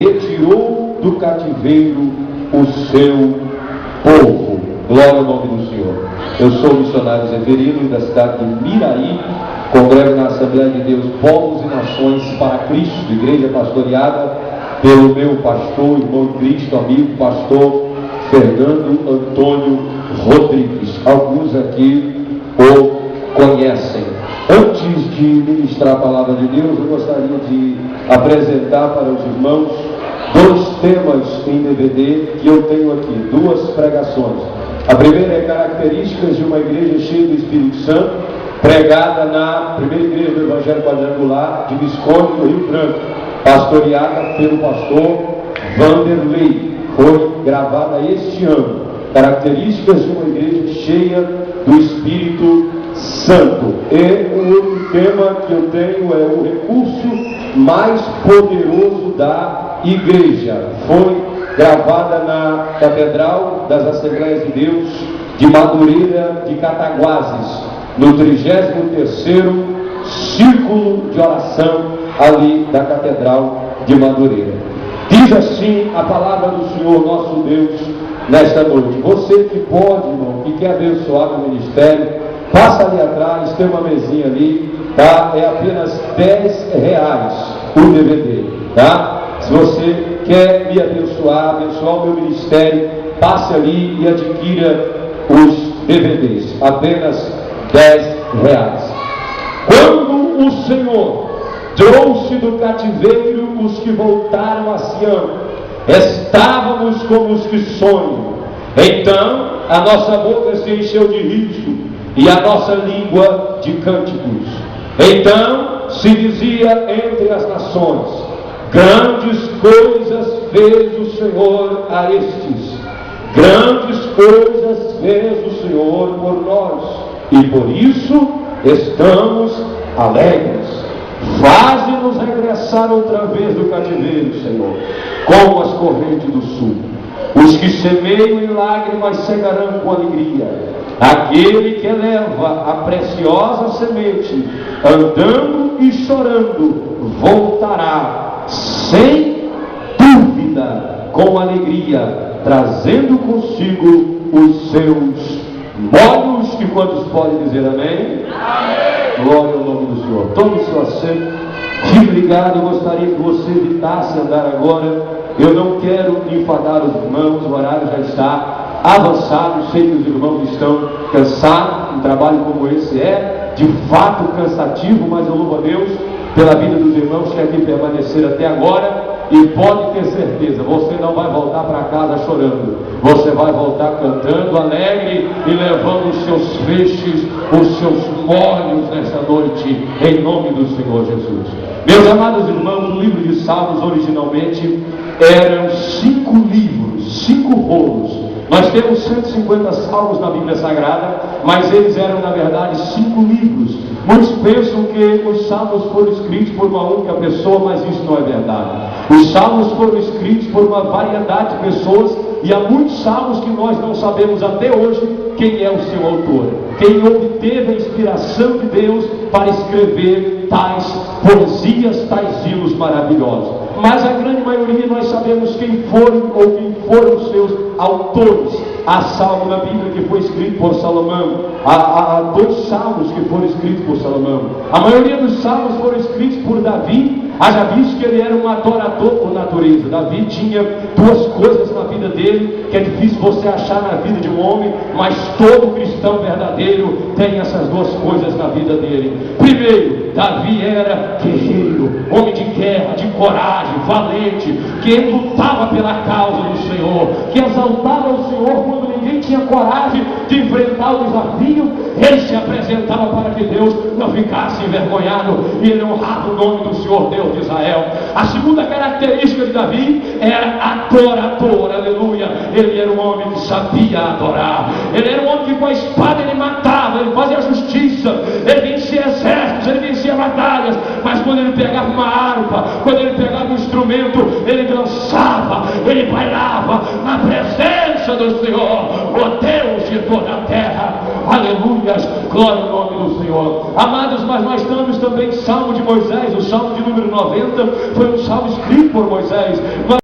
retirou do cativeiro o seu povo. Glória ao nome do Senhor. Eu sou o missionário Zeferino da cidade de Miraí, congrego na Assembleia de Deus Povos e Nações para Cristo, igreja pastoreada pelo meu pastor, irmão Cristo, amigo, pastor Fernando Antônio Rodrigues. Alguns aqui o conhecem. Antes de ministrar a palavra de Deus, eu gostaria de apresentar para os irmãos dois temas em DVD que eu tenho aqui, duas pregações. A primeira é características de uma igreja cheia do Espírito Santo, pregada na primeira igreja do Evangelho Quadrangular de Visconde, do Rio Branco, pastoreada pelo pastor Vanderlei. Foi gravada este ano. Características de uma igreja cheia do Espírito Santo. E o outro tema que eu tenho é o recurso mais poderoso da igreja. Foi gravada na Catedral das Assembleias de Deus de Madureira de Cataguases, no 33º Círculo de Oração ali da Catedral de Madureira. Diz assim a palavra do Senhor nosso Deus nesta noite. Você que pode, irmão, que quer abençoar o ministério, passa ali atrás, tem uma mesinha ali, tá? É apenas R$10 o DVD, tá? Se você quer me abençoar o meu ministério, passe ali e adquira os DVDs, apenas R$10. Quando o Senhor trouxe do cativeiro os que voltaram a Sião, estávamos como os que sonham. Então a nossa boca se encheu de riso e a nossa língua de cânticos. Então se dizia entre as nações: grandes coisas fez o Senhor a estes, grandes coisas fez o Senhor por nós, e por isso estamos alegres. Faze-nos regressar outra vez do cativeiro, Senhor, como as correntes do sul. Os que semeiam em lágrimas cegarão com alegria. Aquele que eleva a preciosa semente, andando e chorando, voltará sem dúvida, com alegria, trazendo consigo os seus molhos. E quantos podem dizer amém? Amém! Glória ao nome do Senhor. Tome seu assento. Fique ligado. Eu gostaria que você evitasse andar agora. Eu não quero enfadar os irmãos. O horário já está avançado. Sei que os irmãos estão cansados. Um trabalho como esse é de fato cansativo, mas eu louvo a Deus pela vida dos irmãos que aqui permaneceram até agora. E pode ter certeza, você não vai voltar para casa chorando, você vai voltar cantando, alegre e levando os seus feixes, os seus molhos nesta noite, em nome do Senhor Jesus. Meus amados irmãos, o livro de Salmos originalmente eram 5 livros, 5 rolos. Nós temos 150 salmos na Bíblia Sagrada, mas eles eram na verdade 5 livros. Muitos pensam que os salmos foram escritos por uma única pessoa, mas isso não é verdade. Os salmos foram escritos por uma variedade de pessoas, e há muitos salmos que nós não sabemos até hoje quem é o seu autor, quem obteve a inspiração de Deus para escrever tais poesias, tais hinos maravilhosos. Mas a grande maioria nós sabemos quem foram ou quem foram os seus autores. Há salmo na Bíblia que foi escrito por Salomão, há 2 salmos que foram escritos por Salomão. A maioria dos salmos foram escritos por Davi. Haja visto que ele era um adorador por natureza. Davi tinha 2 coisas na vida dele que é difícil você achar na vida de um homem, mas todo cristão verdadeiro tem essas 2 coisas na vida dele. Primeiro, Davi era guerreiro, homem de guerra, de coragem, valente, que lutava pela causa do Senhor, que exaltava o Senhor quando ninguém tinha coragem de enfrentar o desafio. Ele se apresentava para que Deus não ficasse envergonhado, e ele honrava o nome do Senhor Deus de Israel. A segunda característica de Davi era adorador, aleluia. Ele era um homem que sabia adorar. Ele era um homem que com a espada ele matava, ele fazia justiça, ele vencia exércitos, ele vencia batalhas. Mas quando ele pegava uma harpa, quando ele pegava um instrumento, ele dançava, ele bailava na presença do Senhor, o Deus de toda a terra. Aleluias, glória ao nome do Senhor. Amados, mas nós temos também Salmo de Moisés. O Salmo de número 90 foi um salmo escrito por Moisés.